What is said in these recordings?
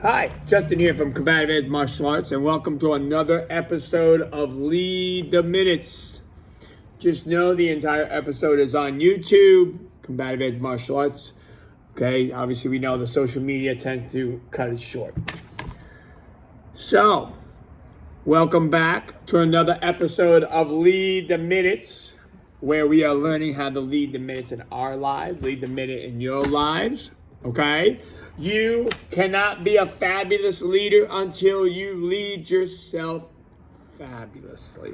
Hi, Justin here from F.A.I.T.H Martial Arts, and welcome to another episode of Lead the Minutes. Just know the entire episode is on YouTube, F.A.I.T.H Martial Arts. Okay, obviously we know the social media tend to cut it short. So, welcome back to another episode of Lead the Minutes, where we are learning how to lead the minutes in our lives, lead the minute in your lives. Okay? You cannot be a fabulous leader until you lead yourself fabulously.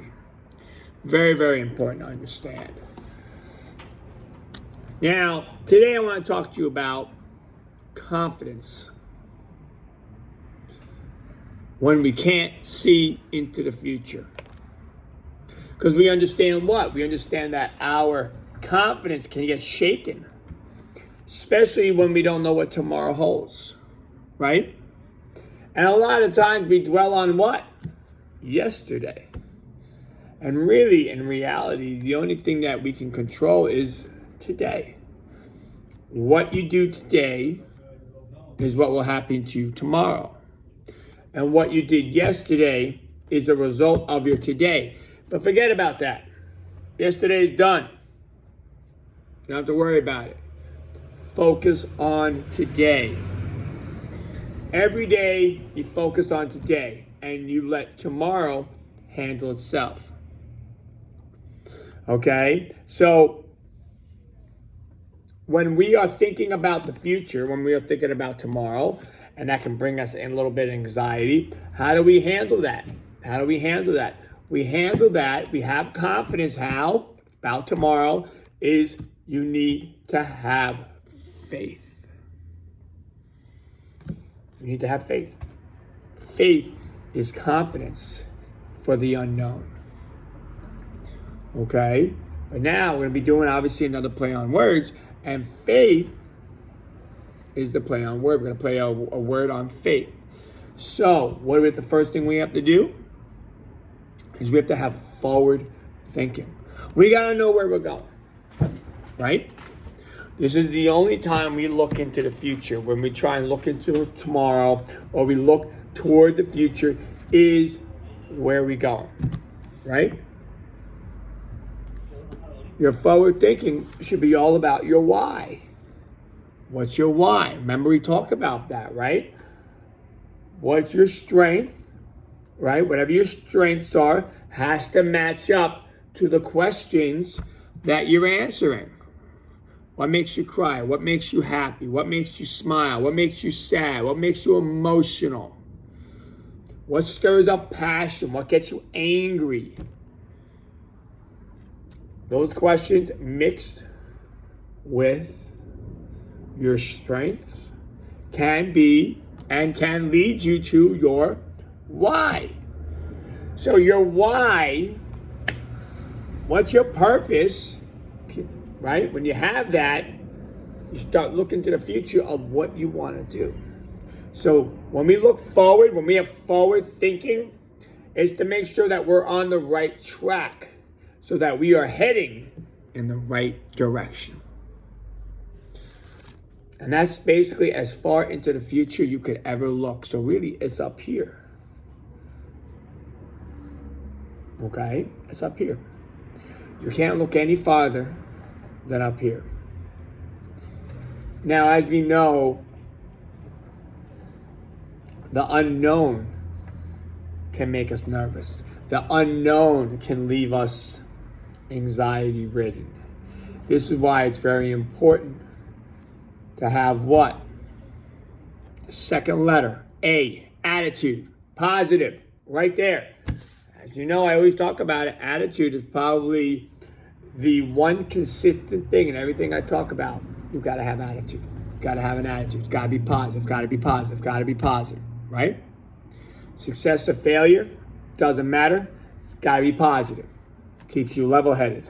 Very, very important to understand. Now, today I want to talk to you about confidence when we can't see into the future. Because we understand what? We understand that our confidence can get shaken, especially when we don't know what tomorrow holds, right? And a lot of times we dwell on what? Yesterday. And really, in reality, the only thing that we can control is today. What you do today is what will happen to you tomorrow. And what you did yesterday is a result of your today. But forget about that. Yesterday's done. You don't have to worry about it. Focus on today. Every day you focus on today and you let tomorrow handle itself. Okay? So when we are thinking about the future, when we are thinking about tomorrow, and that can bring us in a little bit of anxiety, how do we handle that? How do we handle that? We handle that, we have confidence how about tomorrow is you need to have faith. You need to have faith. Faith is confidence for the unknown. Okay? But now we're going to be doing obviously another play on words, and faith is the play on word. We're going to play a word on faith. So, the first thing we have to do is we have to have forward thinking. We got to know where we're going, right? This is the only time we look into the future. When we try and look into tomorrow or we look toward the future is where we go, right? Your forward thinking should be all about your why. What's your why? Remember we talked about that, right? What's your strength, right? Whatever your strengths are has to match up to the questions that you're answering. What makes you cry? What makes you happy? What makes you smile? What makes you sad? What makes you emotional? What stirs up passion? What gets you angry? Those questions mixed with your strengths can be and can lead you to your why. So your why, what's your purpose? Right? When you have that, you start looking to the future of what you want to do. So when we look forward, when we have forward thinking, it's to make sure that we're on the right track so that we are heading in the right direction. And that's basically as far into the future you could ever look. So really, it's up here. Okay? It's up here. You can't look any farther than up here. Now, as we know, the unknown can make us nervous. The unknown can leave us anxiety-ridden. This is why it's very important to have what? Second letter, A, attitude, positive, right there. As you know, I always talk about it. Attitude is probably the one consistent thing in everything I talk about. You've got to have attitude. You've got to have an attitude. It's got to be positive. Got to be positive. Got to be positive, right? Success or failure, doesn't matter. It's got to be positive. Keeps you level-headed,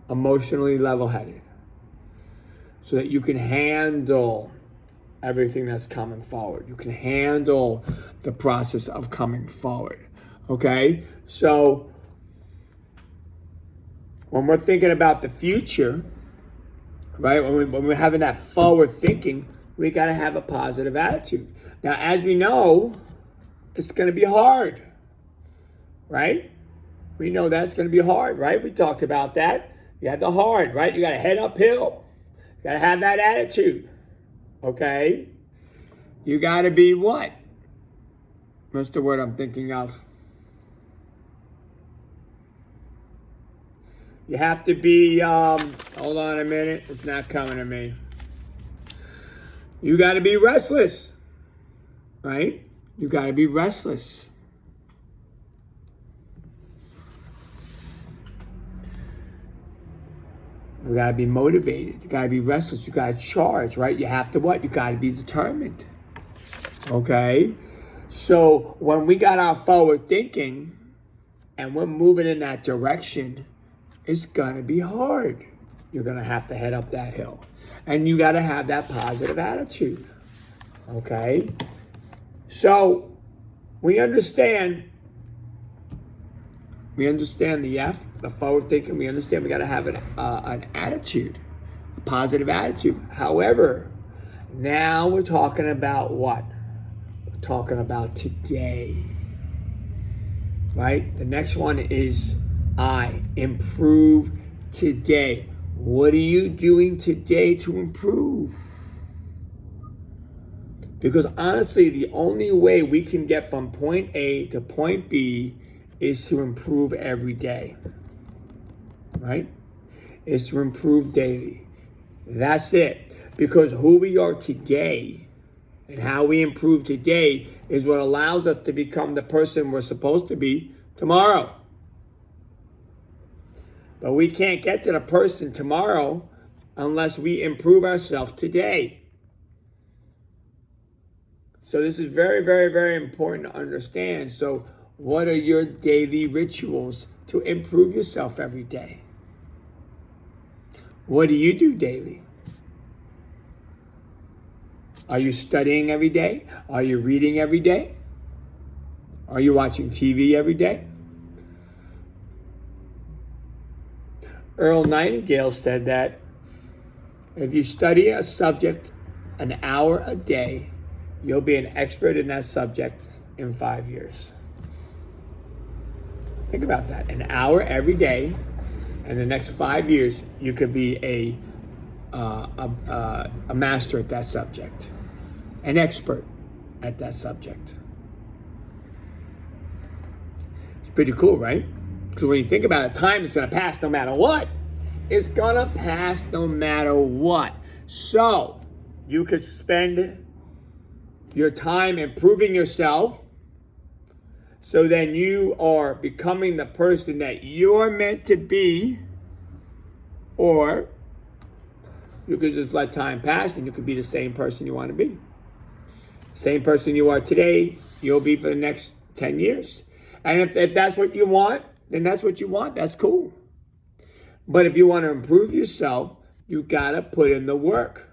emotionally level-headed, so that you can handle everything that's coming forward. You can handle the process of coming forward, okay? So when we're thinking about the future, right, when we're having that forward thinking, we got to have a positive attitude. Now, as we know, it's going to be hard, right? We know that's going to be hard, right? We talked about that. You have the hard, right? You got to head uphill. You got to have that attitude, okay? You got to be what? What's the word I'm thinking of? You have to be, hold on a minute. It's not coming to me. You got to be restless, right? You got to be restless. You got to be motivated. You got to be restless. You got to charge, right? You have to what? You got to be determined. Okay? So when we got our forward thinking and we're moving in that direction, it's going to be hard. You're going to have to head up that hill. And you got to have that positive attitude. Okay? So we understand the F, the forward thinking. We understand we got to have an attitude, a positive attitude. However, now we're talking about what? We're talking about today, right? The next one is improve today. What are you doing today to improve? Because honestly, the only way we can get from point A to point B is to improve every day, right? Is to improve daily. That's it. Because who we are today and how we improve today is what allows us to become the person we're supposed to be tomorrow. But we can't get to the person tomorrow unless we improve ourselves today. So this is very, very, very important to understand. So what are your daily rituals to improve yourself every day? What do you do daily? Are you studying every day? Are you reading every day? Are you watching TV every day? Earl Nightingale said that if you study a subject an hour a day, you'll be an expert in that subject in 5 years. Think about that. An hour every day, and the next 5 years, you could be a master at that subject, an expert at that subject. It's pretty cool, right? Because when you think about it, time is going to pass no matter what. It's going to pass no matter what. So you could spend your time improving yourself, so then you are becoming the person that you're meant to be, or you could just let time pass and you could be the same person you want to be. Same person you are today, you'll be for the next 10 years. And if that's what you want, then that's what you want. That's cool. But if you want to improve yourself, you got to put in the work.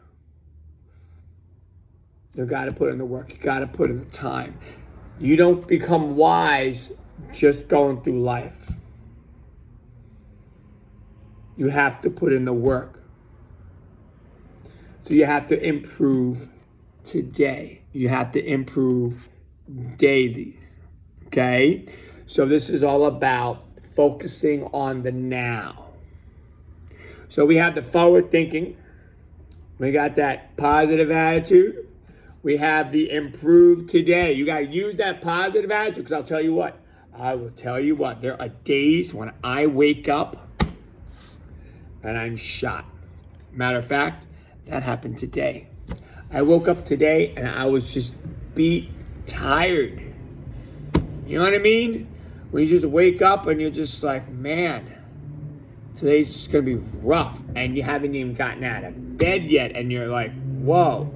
You got to put in the work. You got to put in the time. You don't become wise just going through life. You have to put in the work. So you have to improve today. You have to improve daily. Okay? So this is all about focusing on the now. So we have the forward thinking. We got that positive attitude. We have the improve today. You got to use that positive attitude, because I'll tell you what. I will tell you what. There are days when I wake up and I'm shot. Matter of fact, that happened today. I woke up today and I was just beat, tired. You know what I mean? When you just wake up and you're just like, man, today's just going to be rough. And you haven't even gotten out of bed yet. And you're like, whoa.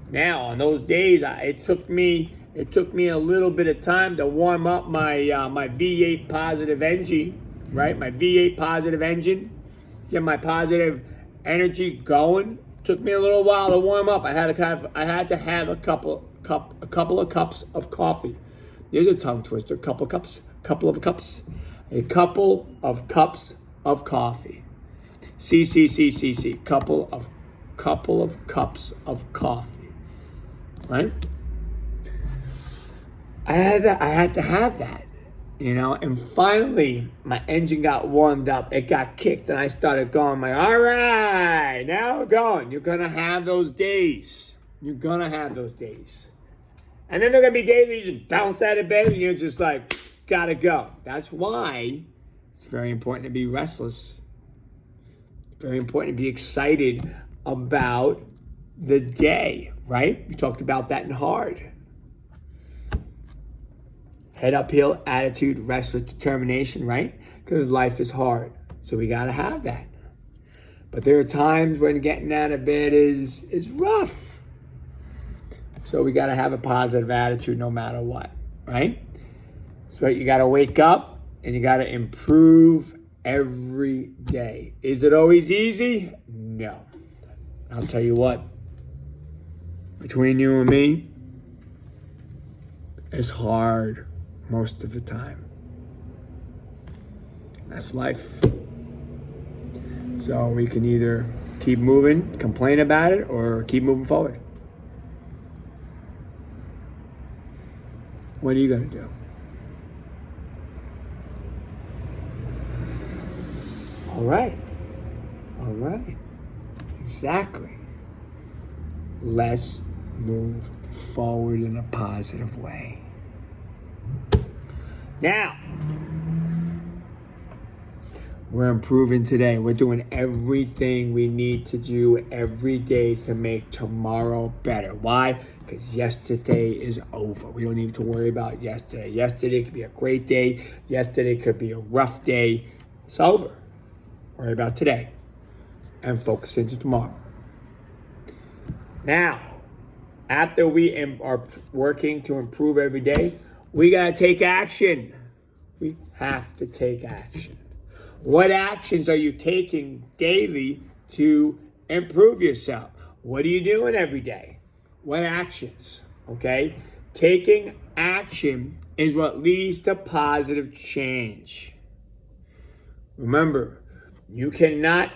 Now, on those days, it took me a little bit of time to warm up my V8 positive engine, right? My V8 positive engine, get my positive energy going. Took me a little while to warm up. I had to have a couple of cups of coffee. There's a tongue twister. A couple of cups of coffee. C. Couple of couple of cups of coffee, right? I had to have that, and finally my engine got warmed up, it got kicked, and I started going, all right, now we're going. You're gonna have those days. You're gonna have those days. And then there are gonna be days where you just bounce out of bed and you're just like, gotta go. That's why it's very important to be restless. Very important to be excited about the day, right? We talked about that in hard. Head uphill, attitude, restless determination, right? Because life is hard. So we got to have that. But there are times when getting out of bed is rough. So we got to have a positive attitude no matter what, right? So you got to wake up and you got to improve every day. Is it always easy? No. I'll tell you what. Between you and me, it's hard most of the time. That's life. So we can either keep moving, complain about it, or keep moving forward. What are you going to do? All right. Exactly. Let's move forward in a positive way. Now, we're improving today. We're doing everything we need to do every day to make tomorrow better. Why? Because yesterday is over. We don't need to worry about yesterday. Yesterday could be a great day. Yesterday could be a rough day. It's over. Worry about today and focus into tomorrow. Now, after we are working to improve every day, we got to take action. We have to take action. What actions are you taking daily to improve yourself? What are you doing every day? What actions? Okay? Taking action is what leads to positive change. Remember, you cannot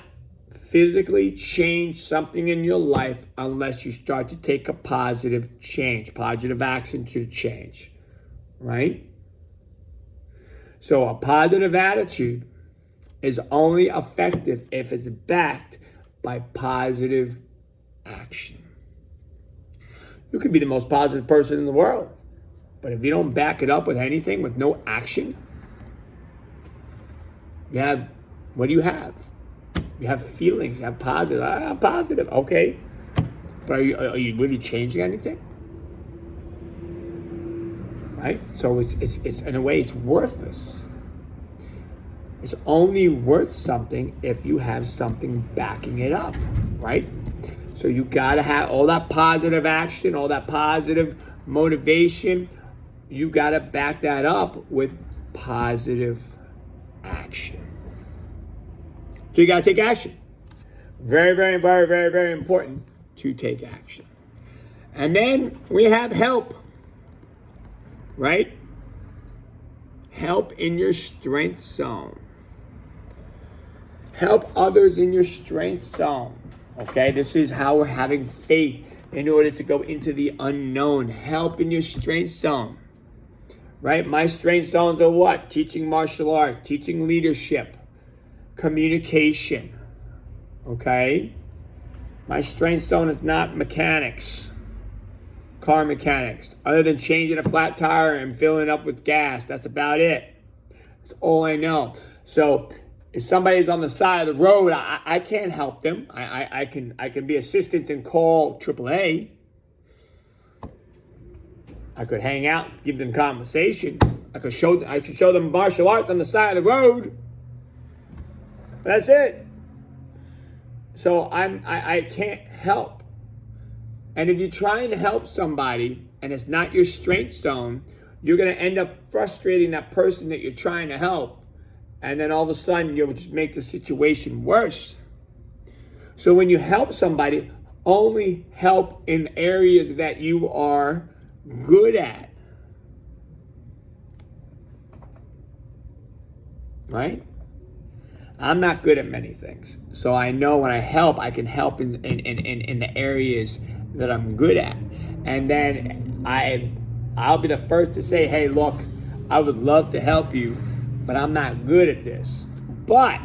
physically change something in your life unless you start to take a positive change, positive action to change, right? So a positive attitude is only effective if it's backed by positive action. You could be the most positive person in the world, but if you don't back it up with anything, with no action, what do you have? You have feelings, you have positive. I'm positive, okay. But are you really changing anything? Right? So it's in a way, it's worthless. It's only worth something if you have something backing it up, right? So you gotta have all that positive action, all that positive motivation. You gotta back that up with positive action. So you gotta take action. Very, very, very, very, very important to take action. And then we have help, right? Help in your strength zone. Help others in your strength zone. Okay, this is how we're having faith in order to go into the unknown. Help in your strength zone. Right? My strength zones are what? Teaching martial arts, teaching leadership, communication. Okay? My strength zone is not mechanics, car mechanics. Other than changing a flat tire and filling it up with gas, that's about it. That's all I know. So if somebody's on the side of the road, I can't help them. I can be assistance and call AAA. I could hang out, give them conversation. I could show them martial arts on the side of the road. But that's it. So I can't help. And if you're trying to help somebody and it's not your strength zone, you're going to end up frustrating that person that you're trying to help. And then all of a sudden, you'll just make the situation worse. So when you help somebody, only help in areas that you are good at. Right? I'm not good at many things. So I know when I help, I can help in the areas that I'm good at. And then I'll be the first to say, hey, look, I would love to help you, but I'm not good at this. But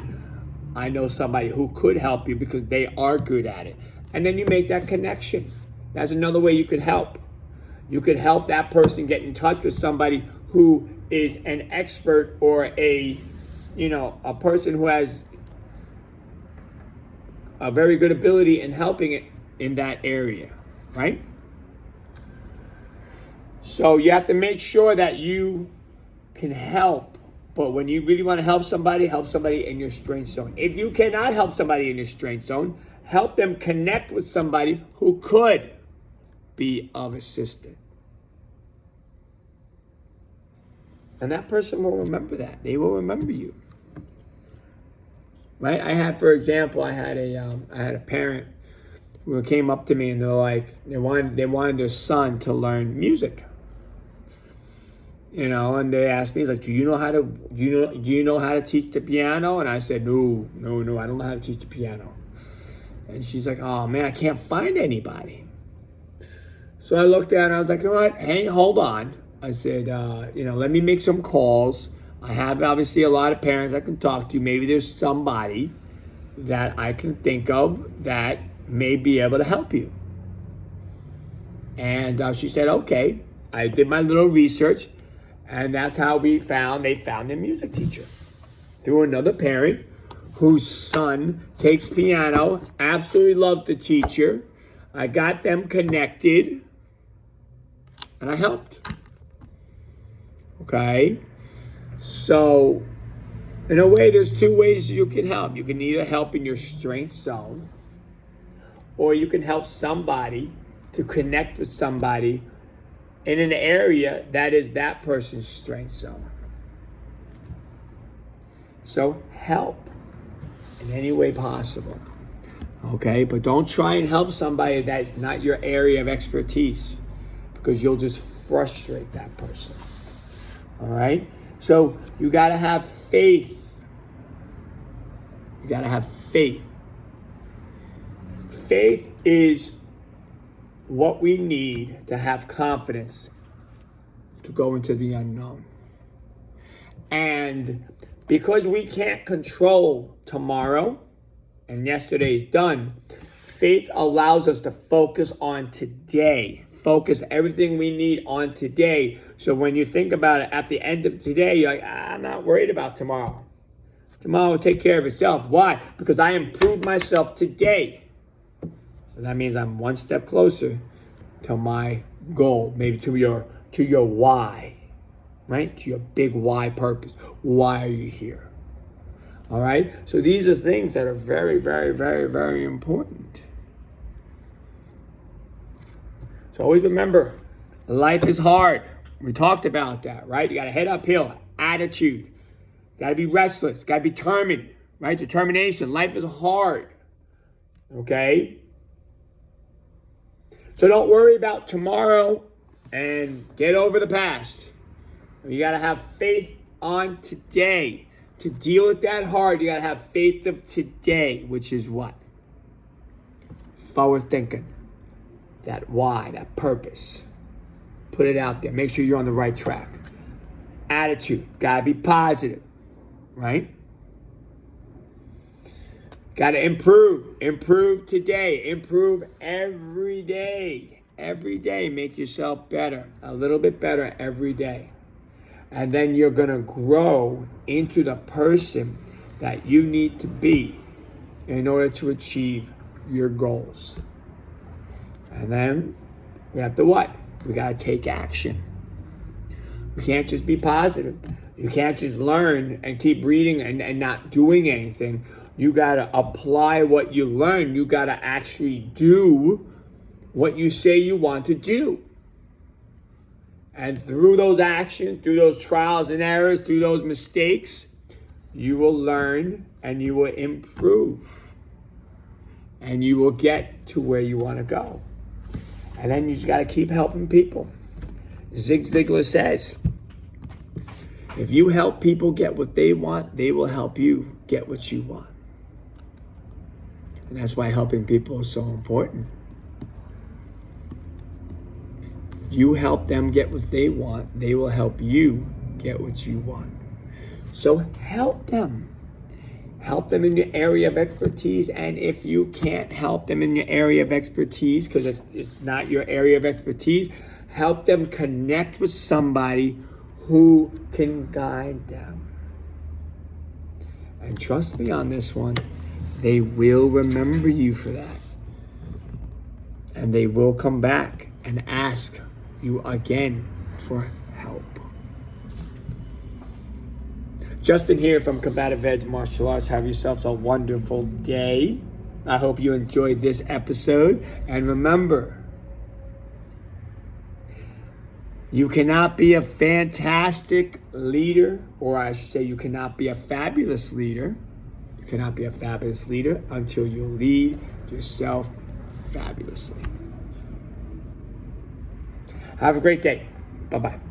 I know somebody who could help you because they are good at it. And then you make that connection. That's another way you could help. You could help that person get in touch with somebody who is an expert or a person who has a very good ability in helping it in that area, right? So you have to make sure that you can help. But when you really want to help somebody in your strength zone. If you cannot help somebody in your strength zone, help them connect with somebody who could be of assistance. And that person will remember that. They will remember you. Right? For example, I had a parent who came up to me and they're like, they wanted their son to learn music. And they asked me, like, do you know how to teach the piano? And I said, no, I don't know how to teach the piano. And she's like, oh man, I can't find anybody. So I looked at her and I was like, all right, hey, hold on. I said, let me make some calls. I have obviously a lot of parents I can talk to. Maybe there's somebody that I can think of that may be able to help you. And she said, okay. I did my little research, and that's how they found their music teacher through another parent whose son takes piano, absolutely loved the teacher. I got them connected, and I helped. Okay? So, in a way, there's two ways you can help. You can either help in your strength zone, or you can help somebody to connect with somebody in an area that is that person's strength zone. So help in any way possible. Okay? But don't try and help somebody that's not your area of expertise, because you'll just frustrate that person. All right? So you got to have faith. You got to have faith. Faith is what we need to have confidence to go into the unknown. And because we can't control tomorrow and yesterday is done, faith allows us to focus on today. Focus everything we need on today. So when you think about it, at the end of today, you're like, I'm not worried about tomorrow. Tomorrow will take care of itself. Why? Because I improved myself today. So that means I'm one step closer to my goal, maybe to your why, right? To your big why purpose. Why are you here? All right? So these are things that are very, very, very, very important. So always remember, life is hard. We talked about that, right? You got to head uphill. Attitude. Got to be restless. Got to be determined, right? Determination. Life is hard. Okay? So don't worry about tomorrow and get over the past. You got to have faith on today. To deal with that hard, you got to have faith of today, which is what? Forward thinking. That why, that purpose. Put it out there. Make sure you're on the right track. Attitude. Got to be positive, right? Got to improve. Improve today. Improve every day. Every day, make yourself better. A little bit better every day. And then you're going to grow into the person that you need to be in order to achieve your goals. And then we have to what? We got to take action. We can't just be positive. You can't just learn and keep reading and not doing anything. You got to apply what you learn. You got to actually do what you say you want to do. And through those actions, through those trials and errors, through those mistakes, you will learn and you will improve. And you will get to where you want to go. And then you just got to keep helping people. Zig Ziglar says, If you help people get what they want, they will help you get what you want. And that's why helping people is so important. If you help them get what they want, they will help you get what you want. So help them. Help them in your area of expertise. And if you can't help them in your area of expertise, because it's not your area of expertise, help them connect with somebody who can guide them. And trust me on this one, they will remember you for that. And they will come back and ask you again for help. Justin here from Combative Edge Martial Arts. Have yourselves a wonderful day. I hope you enjoyed this episode. And remember, you cannot be a fantastic leader, or I should say you cannot be a fabulous leader. You cannot be a fabulous leader until you lead yourself fabulously. Have a great day. Bye-bye.